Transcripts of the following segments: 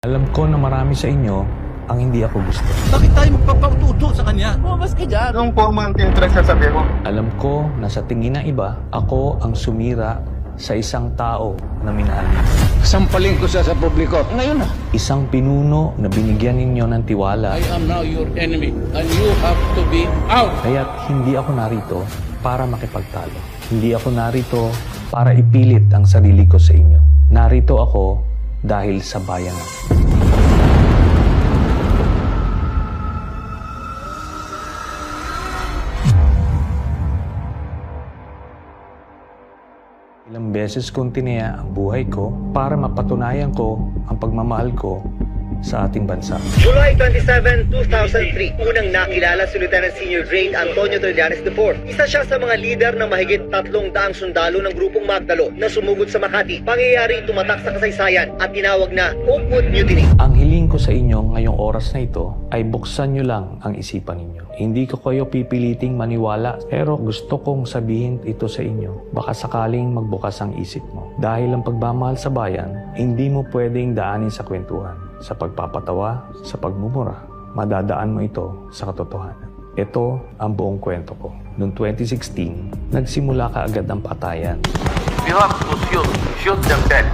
Alam ko na marami sa inyo ang hindi ako gusto. Bakit tayo magpapauto sa kanya? Bumas ka dyan. Anong forma ang tinitrex na sabi mo? Alam ko na sa tingin ng iba, ako ang sumira sa isang tao na minahal niyo. Sampaling ko siya sa publiko. Ngayon na. Isang pinuno na binigyan ninyo ng tiwala. I am now your enemy and you have to be out. Kaya't hindi ako narito para makipagtalo. Hindi ako narito para ipilit ang sarili ko sa inyo. Narito ako dahil sa bayan natin. Ilang beses kong tinaya ang buhay ko para mapatunayan ko ang pagmamahal ko sa ating bansa. July 27, 2003, unang nakilala si Lieutenant Senior Grade Antonio Trillanes IV. Isa siya sa mga lider ng mahigit 300 sundalo ng grupong Magdalo na sumugod sa Makati. Pangyayari tumatak sa kasaysayan at tinawag na Oakwood Mutiny. Ang hiling ko sa inyo ngayong oras na ito ay buksan nyo lang ang isipan ninyo. Hindi ko kayo pipiliting maniwala, pero gusto kong sabihin ito sa inyo. Baka sakaling magbukas ang isip mo. Dahil ang pagmamahal sa bayan, hindi mo pwedeng daanin sa kwentuhan, sa pagpapatawa, sa pagmumura. Madadaan mo ito sa katotohanan. Ito ang buong kwento ko. Noong 2016, nagsimula kaagad ang patayan. You have to shoot them dead.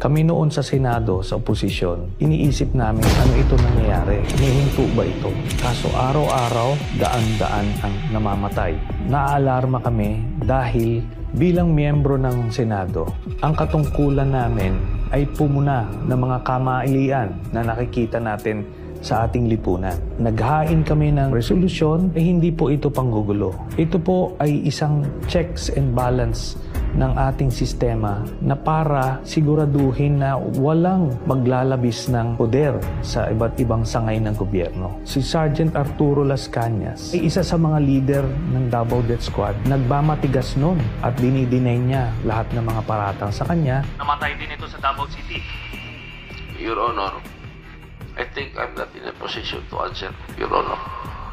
Kami noon sa Senado, sa oposisyon, iniisip namin ano ito nangyayari. Nihinto ba ito? Kaso araw-araw, daan-daan ang namamatay. Naaalarma kami dahil bilang miyembro ng Senado, ang katungkulan namin ay pumuna ng mga kamailian na nakikita natin sa ating lipunan. Naghain kami ng resolusyon, hindi po ito panggugulo. Ito po ay isang checks and balance ng ating sistema na para siguraduhin na walang maglalabis ng poder sa iba't ibang sangay ng gobyerno. Si Sergeant Arturo Las Cañas ay isa sa mga leader ng Davao Death Squad. Nagmamatigas nun at dinidinay niya lahat ng mga paratang sa kanya. Namatay din ito sa Davao City. Your Honor, I think I'm not in a position to answer, Your Honor.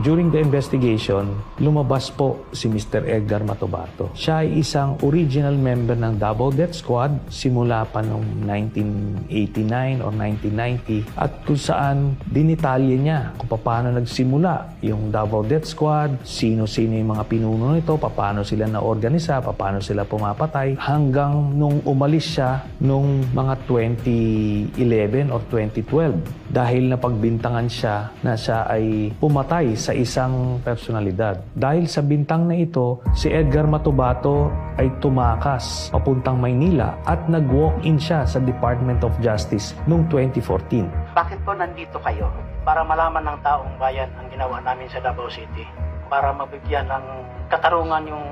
During the investigation, lumabas po si Mr. Edgar Matubato. Siya ay isang original member ng Davao Death Squad simula pa noong 1989 or 1990 at kung saan dinitalye niya kung paano nagsimula yung Davao Death Squad, sino-sino yung mga pinuno nito, paano sila na-organisa, paano sila pumapatay, hanggang nung umalis siya nung mga 2011 or 2012 dahil napagbintangan siya na siya ay pumatay sa isang personalidad. Dahil sa bintang na ito, si Edgar Matubato ay tumakas papuntang Maynila at nag-walk-in siya sa Department of Justice noong 2014. Bakit po nandito kayo? Para malaman ng taong bayan ang ginawa namin sa Davao City. Para mabigyan ng katarungan yung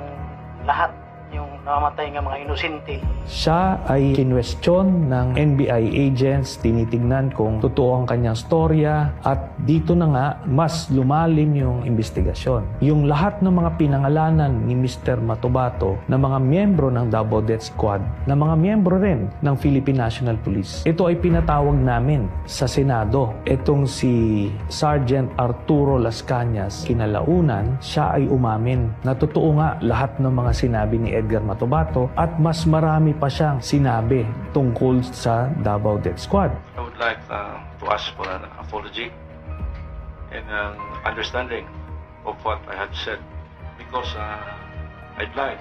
lahat, yung namamatay ng mga inosente. Siya ay kinwestiyon ng NBI agents, tinitignan kung totoo ang kanyang storya at dito na nga mas lumalim yung investigasyon. Yung lahat ng mga pinangalanan ni Mr. Matubato na mga miyembro ng Davao Death Squad, na mga miyembro rin ng Philippine National Police, ito ay pinatawag namin sa Senado. Itong si Sergeant Arturo Las Cañas, kinalaunan, siya ay umamin na totoo nga lahat ng mga sinabi ni Edgar Matubato at mas marami pa siyang sinabi tungkol sa Davao Death Squad. I would like to ask for an apology and an understanding of what I had said because I lied.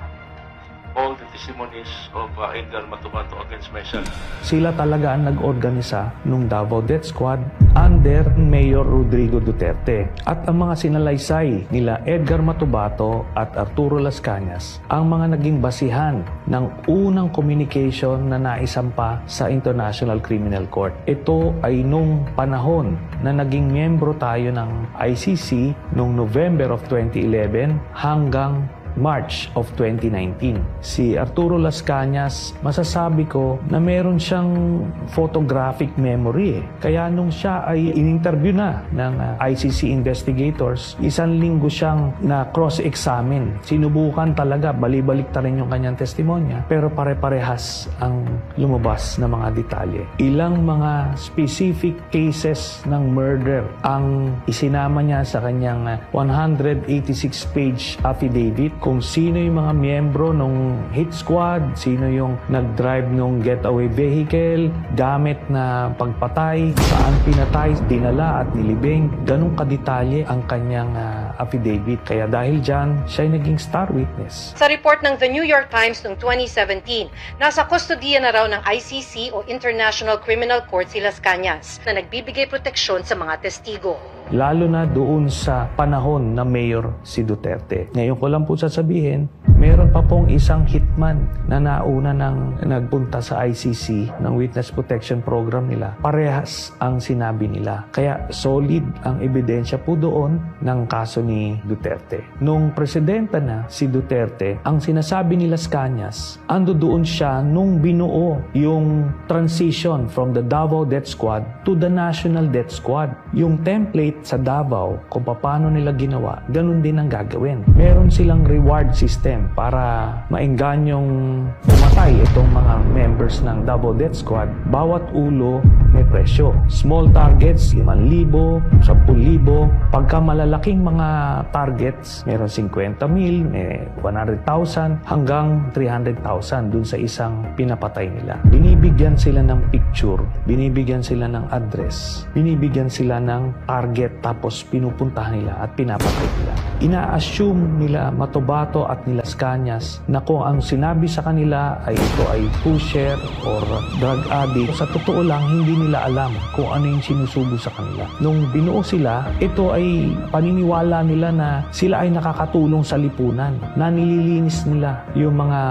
All the testimonies of Edgar Matubato against myself. Sila talaga ang nag-organisa nung Davao Death Squad under Mayor Rodrigo Duterte. At ang mga sinalaysay nila Edgar Matubato at Arturo Las Cañas ang mga naging basihan ng unang communication na naisampa sa International Criminal Court. Ito ay nung panahon na naging miyembro tayo ng ICC nung November of 2011 hanggang March of 2019. Si Arturo Las Cañas, masasabi ko na meron siyang photographic memory. Kaya nung siya ay in-interview na ng ICC investigators, isang linggo siyang na cross-examine. Sinubukan talaga, balibalik ta rin yung kanyang testimonya, pero pare-parehas ang lumabas na mga detalye. Ilang mga specific cases ng murder ang isinama niya sa kanyang 186-page affidavit kung sino yung mga miyembro ng hit squad, sino yung nag-drive ng getaway vehicle, gamit na pagpatay, saan pinatay, dinala at nilibing. Ganun kadetalye ang kanyang affidavit. Kaya dahil dyan, siya ay naging star witness. Sa report ng The New York Times noong 2017, nasa kustodiya na raw ng ICC o International Criminal Court si Las Cañas na nagbibigay proteksyon sa mga testigo. Lalo na doon sa panahon na mayor si Duterte. Ngayon ko lang po sasabihin, meron pa pong isang hitman na nauna ng nagpunta sa ICC ng Witness Protection Program nila. Parehas ang sinabi nila. Kaya solid ang ebidensya po doon ng kaso ni Duterte. Nung presidenta na si Duterte, ang sinasabi ni Las Cañas, ando doon siya nung binuo yung transition from the Davao Death Squad to the National Death Squad. Yung template sa Davao, kung paano nila ginawa, ganun din ang gagawin. Meron silang reward system para maenganyong pumatay itong mga members ng Davao Death Squad. Bawat ulo may presyo. Small targets, 5,000, 10,000. Pagka malalaking mga targets, meron 50,000, may 100,000, hanggang 300,000 dun sa isang pinapatay nila. Binibigyan sila ng picture, binibigyan sila ng address, binibigyan sila ng target, tapos pinupuntahan nila at pinapatay nila. Ina-assume nila Matobato at ni Las Cañas na kung ang sinabi sa kanila ay ito ay pusher or drug addict. Sa totoo lang, hindi nila alam kung ano yung sinusubo sa kanila. Nung binuo sila, ito ay paniniwala nila na sila ay nakakatulong sa lipunan, na nililinis nila yung mga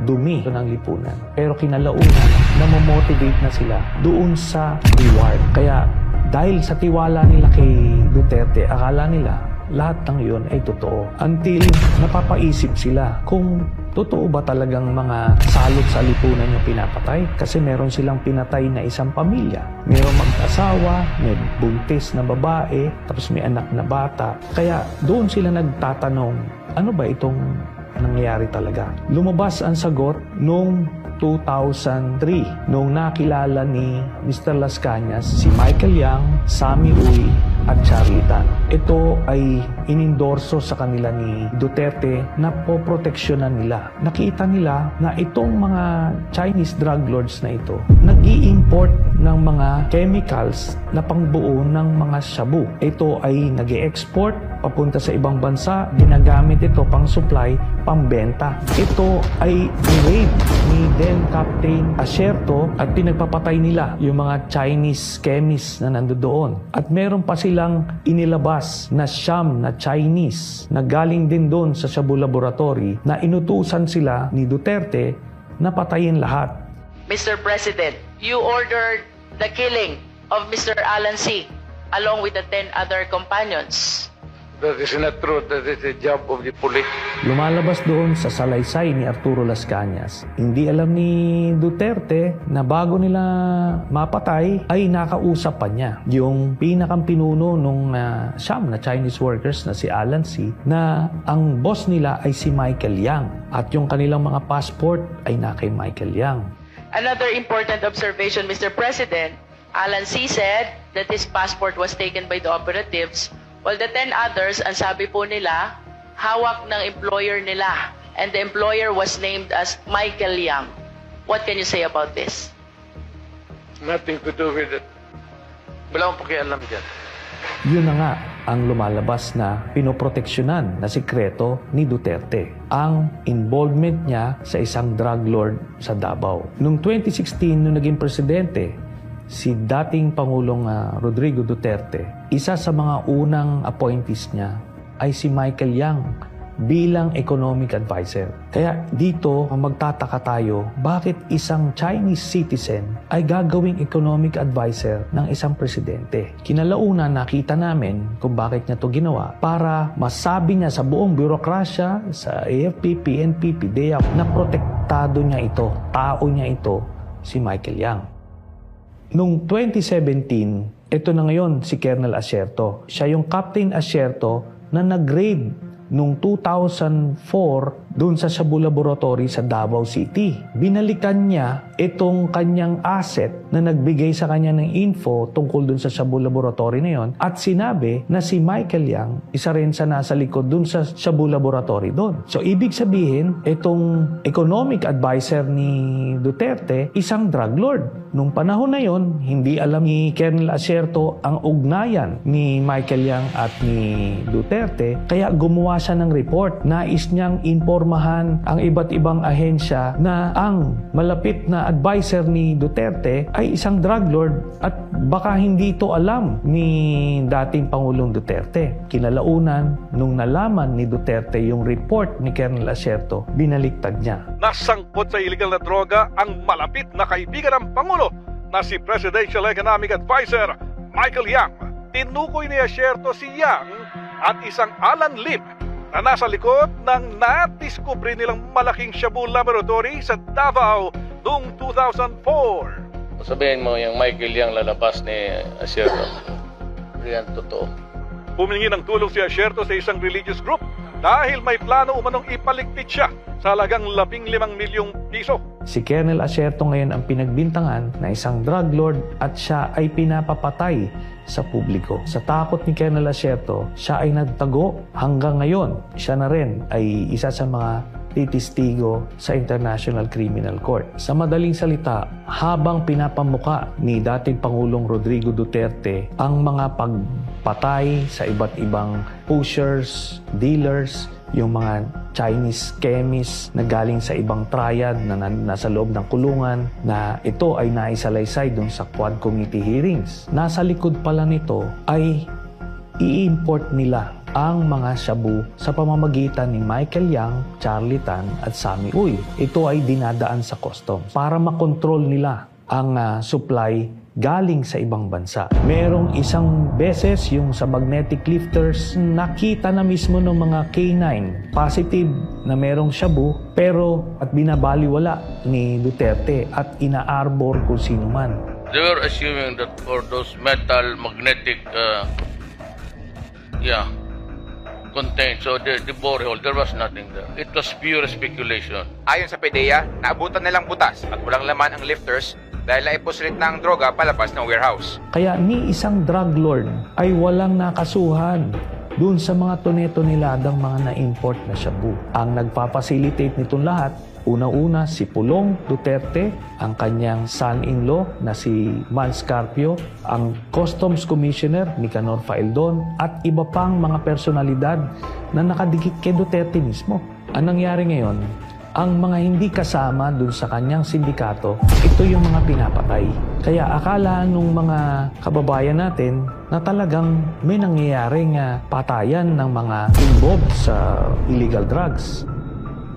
dumi ng lipunan. Pero kinalaunan, namomotivate na sila doon sa reward. Kaya dahil sa tiwala nila kay Duterte, akala nila lahat ng yun ay totoo. Until napapaisip sila kung totoo ba talagang mga salot sa lipunan yung pinapatay. Kasi meron silang pinatay na isang pamilya. Merong mag-asawa, may buntis na babae, tapos may anak na bata. Kaya doon sila nagtatanong, ano ba itong nangyayari talaga? Lumabas ang sagot noong 2003, noong nakilala ni Mr. Las Cañas si Michael Yang, Sammy Uy at Charlie Tan. Ito ay inendorso sa kanila ni Duterte na poproteksyonan nila. Nakita nila na itong mga Chinese drug lords na ito nag-i-import ng mga chemicals na pangbuo ng mga shabu. Ito ay nag-i-export papunta sa ibang bansa, ginagamit ito pang supply, pambenta. Ito ay ni-raid ni then Captain Asierto at pinagpapatay nila yung mga Chinese chemists na nandoon. At meron pa silang inilabas na siyam na Chinese na galing din doon sa Shabu Laboratory na inutusan sila ni Duterte na patayin lahat. Mr. President, you ordered the killing of Mr. Alan C. along with the 10 other companions. That is not true. That is the job of the police. Lumalabas doon sa salaysay ni Arturo Las Cañas. Hindi alam ni Duterte na bago nila mapatay ay nakausap pa niya yung pinakang pinuno nung siyam na Chinese workers na si Alan C. na ang boss nila ay si Michael Yang at yung kanilang mga passport ay na kay Michael Yang. Another important observation, Mr. President, Alan C. said that his passport was taken by the operatives, while the 10 others, ang sabi po nila, hawak ng employer nila. And the employer was named as Michael Yang. What can you say about this? Nothing to do with it. Wala akong pakialam dyan. Yun na nga ang lumalabas na pinoproteksyonan na sikreto ni Duterte. Ang involvement niya sa isang drug lord sa Davao. Noong 2016, nung naging presidente, si dating Pangulong Rodrigo Duterte, isa sa mga unang appointees niya ay si Michael Yang bilang economic advisor. Kaya dito magtataka tayo, bakit isang Chinese citizen ay gagawing economic advisor ng isang presidente? Kinalaunan nakita namin kung bakit niya to ginawa para masabi niya sa buong bürokrasya, sa AFP, PNP, PDEA, na protektado niya ito, tao niya ito, si Michael Yang. Noong 2017, ito na ngayon si Colonel Asierto. Siya yung Captain Asierto na nag-raid noong 2004 doon sa Shabu Laboratory sa Davao City. Binalikan niya itong kanyang asset na nagbigay sa kanya ng info tungkol doon sa Shabu Laboratory na yon at sinabi na si Michael Yang isa rin sa nasa likod doon sa Shabu Laboratory doon. So ibig sabihin, itong economic advisor ni Duterte, isang drug lord. Nung panahon na yon, hindi alam ni Colonel Asierto ang ugnayan ni Michael Yang at ni Duterte, kaya gumawa siya ng report. Nais niyang impormahan ang iba't ibang ahensya na ang malapit na advisor ni Duterte ay isang drug lord at baka hindi ito alam ni dating Pangulong Duterte. Kinalaunan, nung nalaman ni Duterte yung report ni Colonel Asierto, binaliktad niya. Nasangkot sa illegal na droga ang malapit na kaibigan ng Pangulo na si Presidential Economic Advisor Michael Yang. Tinukoy ni Asierto si Yang at isang Alan Lim na nasa likod ng nadiskubre nilang malaking Shabu Laboratory sa Davao noong 2004. Sabihin mo yung Michael Yang lalabas ni Asierto. Yan totoo. Humingi ng tulong si Asierto sa isang religious group dahil may plano umanong ipaligpit siya sa halagang 15 milyong piso. Si Colonel Asierto ngayon ang pinagbintangan na isang drug lord at siya ay pinapapatay sa publiko. Sa takot ni Colonel Asierto, siya ay nagtago hanggang ngayon. Siya na rin ay isa sa mga titistigo sa International Criminal Court. Sa madaling salita, habang pinapamuka ni dating Pangulong Rodrigo Duterte ang mga pagpatay sa iba't ibang pushers, dealers, yung mga Chinese chemists na galing sa ibang triad na nasa loob ng kulungan, na ito ay naisalaysay dun sa Quad Committee hearings. Nasa likod pala nito ay i-import nila ang mga shabu sa pamamagitan ni Michael Yang, Charlie Tan at Sammy Uy. Ito ay dinadaan sa customs para makontrol nila ang supply galing sa ibang bansa. Merong isang beses yung sa magnetic lifters, nakita na mismo ng mga K9 positive na merong shabu, pero at binabaliwala ni Duterte at ina-arbor kung sino man. They were assuming that for those metal magnetic contained, so the borehole, there was nothing there. It was pure speculation. Ayon sa PDEA, naabutan nilang butas at walang laman ang lifters dahil naipusulit na ang droga palabas ng warehouse. Kaya ni isang drug lord ay walang nakasuhan dun sa mga tone-toneladang mga na-import na shabu. Ang nagpapacilitate nitong lahat, una-una si Pulong Duterte, ang kanyang son-in-law na si Mans Carpio, ang Customs Commissioner Nicanor Faeldon, at iba pang mga personalidad na nakadikit kay Duterte mismo. Ang nangyari ngayon, ang mga hindi kasama dun sa kanyang sindikato, ito yung mga pinapatay. Kaya akala nung mga kababayan natin na talagang may nangyayaring patayan ng mga involved sa illegal drugs.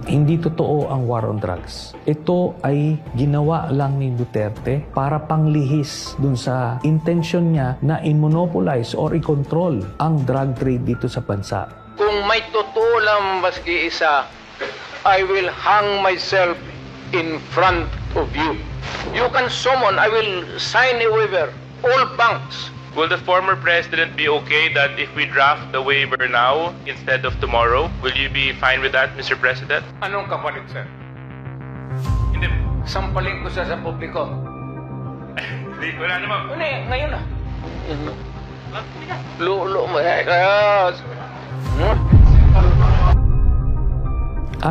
Hindi totoo ang war on drugs. Ito ay ginawa lang ni Duterte para panglihis dun sa intention niya na i-monopolize or i-control ang drug trade dito sa bansa. Kung may totoo lang maski isa, I will hang myself in front of you. You can summon, I will sign a waiver, all banks. Will the former president be okay that if we draft the waiver now instead of tomorrow? Will you be fine with that, Mr. President? Anong kapalit, sir? Hindi. Sampaling ko siya sa publiko. Hindi, wala naman. Hindi, ngayon na. Lulo mo. Kaya...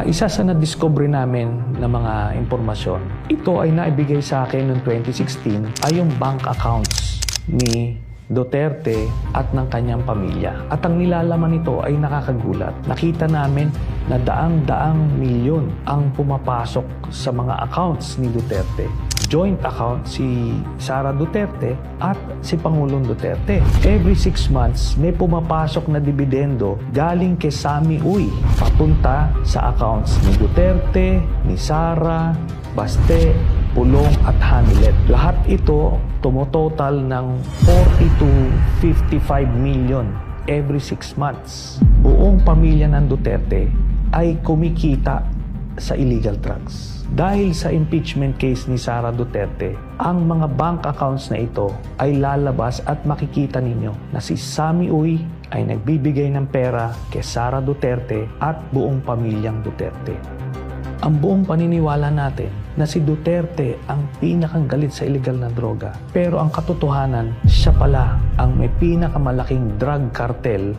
Isa sa na-discover namin na mga impormasyon, ito ay naibigay sa akin noong 2016 ay yung bank accounts ni Duterte at ng kanyang pamilya. At ang nilalaman nito ay nakakagulat. Nakita namin na daang-daang milyon ang pumapasok sa mga accounts ni Duterte. Joint account si Sara Duterte at si Pangulong Duterte. Every 6 months, may pumapasok na dividendo galing kay Sammy Uy papunta sa accounts ni Duterte, ni Sara, Baste, Pulong at Hanilet. Lahat ito tumototal ng 40 to 55 million every 6 months. Buong pamilya ng Duterte ay kumikita sa illegal drugs. Dahil sa impeachment case ni Sara Duterte, ang mga bank accounts na ito ay lalabas at makikita ninyo na si Sammy Uy ay nagbibigay ng pera kay Sara Duterte at buong pamilyang Duterte. Ang buong paniniwala natin na si Duterte ang pinakang galit sa illegal na droga. Pero ang katotohanan, siya pala ang may pinakamalaking drug cartel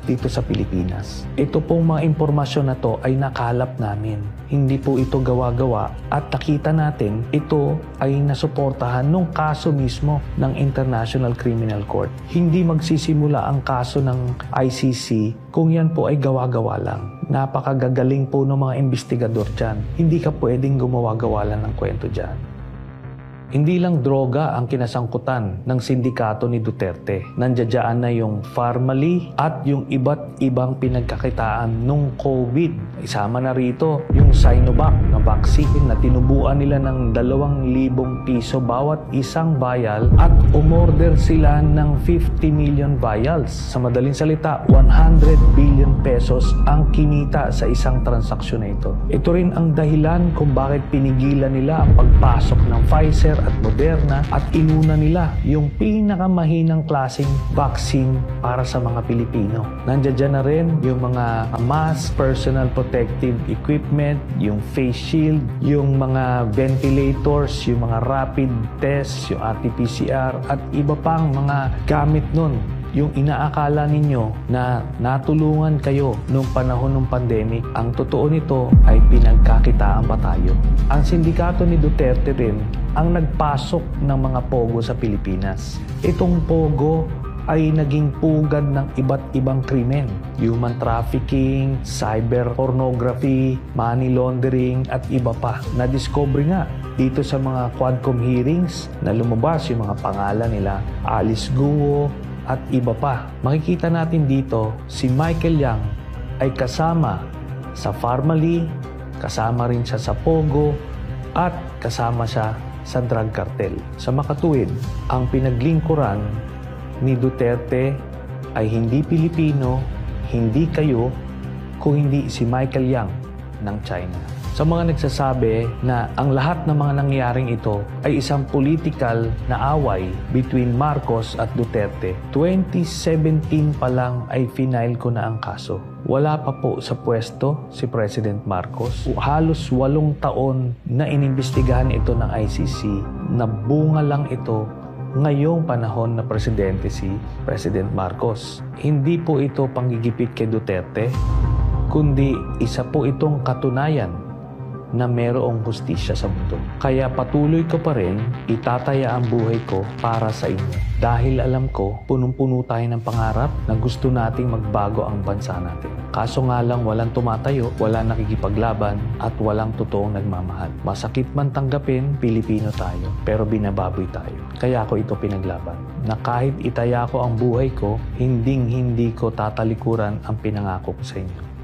dito sa Pilipinas. Ito pong mga impormasyon na to ay nakalap namin. Hindi po ito gawa-gawa at nakita natin ito ay nasuportahan nung kaso mismo ng International Criminal Court. Hindi magsisimula ang kaso ng ICC kung yan po ay gawa-gawa lang. Napakagagaling po ng mga investigador dyan. Hindi ka pwedeng gumawa-gawa lang ng kwento dyan. Hindi lang droga ang kinasangkutan ng sindikato ni Duterte. Nandiyan na yung Pharmally at yung iba't ibang pinagkakitaan nung COVID. Isama na rito yung Sinovac na vaccine na tinubuan nila ng 2,000 piso bawat isang vial at umorder sila ng 50 million vials. Sa madaling salita, 100 billion pesos ang kinita sa isang transaksyon na ito. Ito rin ang dahilan kung bakit pinigilan nila ang pagpasok ng Pfizer at Moderna at inuna nila yung pinakamahinang klaseng vaccine para sa mga Pilipino. Nandiyan na rin yung mga mask, personal protective equipment, yung face shield, yung mga ventilators, yung mga rapid tests, yung RT-PCR at iba pang mga gamit nun. Yung inaakala ninyo na natulungan kayo noong panahon ng pandemic, ang totoo nito ay pinagkakitaan pa tayo. Ang sindikato ni Duterte rin ang nagpasok ng mga pogo sa Pilipinas. Itong pogo ay naging pugad ng iba't ibang krimen. Human trafficking, cyber pornography, money laundering at iba pa. Na-discover nga dito sa mga Quadcom hearings na lumabas yung mga pangalan nila Alice Guo at iba pa. Makikita natin dito si Michael Yang ay kasama sa Pharmally, kasama rin siya sa Pogo at kasama siya sa drug cartel. Sa makatuwid, ang pinaglingkuran ni Duterte ay hindi Pilipino, hindi kayo, kung hindi si Michael Yang ng China. Sa mga nagsasabi na ang lahat ng mga nangyaring ito ay isang political na away between Marcos at Duterte, 2017 pa lang ay final ko na ang kaso. Wala pa po sa pwesto si President Marcos. Halos 8 taon na inimbestigahan ito ng ICC, nabunga lang ito ngayong panahon na presidente si President Marcos. Hindi po ito panggigipit kay Duterte, kundi isa po itong katunayan na mayroong hustisya sa mundo. Kaya patuloy ko pa rin itataya ang buhay ko para sa inyo. Dahil alam ko, punong-puno tayo ng pangarap na gusto nating magbago ang bansa natin. Kaso nga lang walang tumatayo, walang nakikipaglaban, at walang totoong nagmamahal. Masakit man tanggapin, Pilipino tayo, pero binababoy tayo. Kaya ako ito pinaglaban. Na kahit itaya ko ang buhay ko, hindi ko tatalikuran ang pinangako ko sa inyo.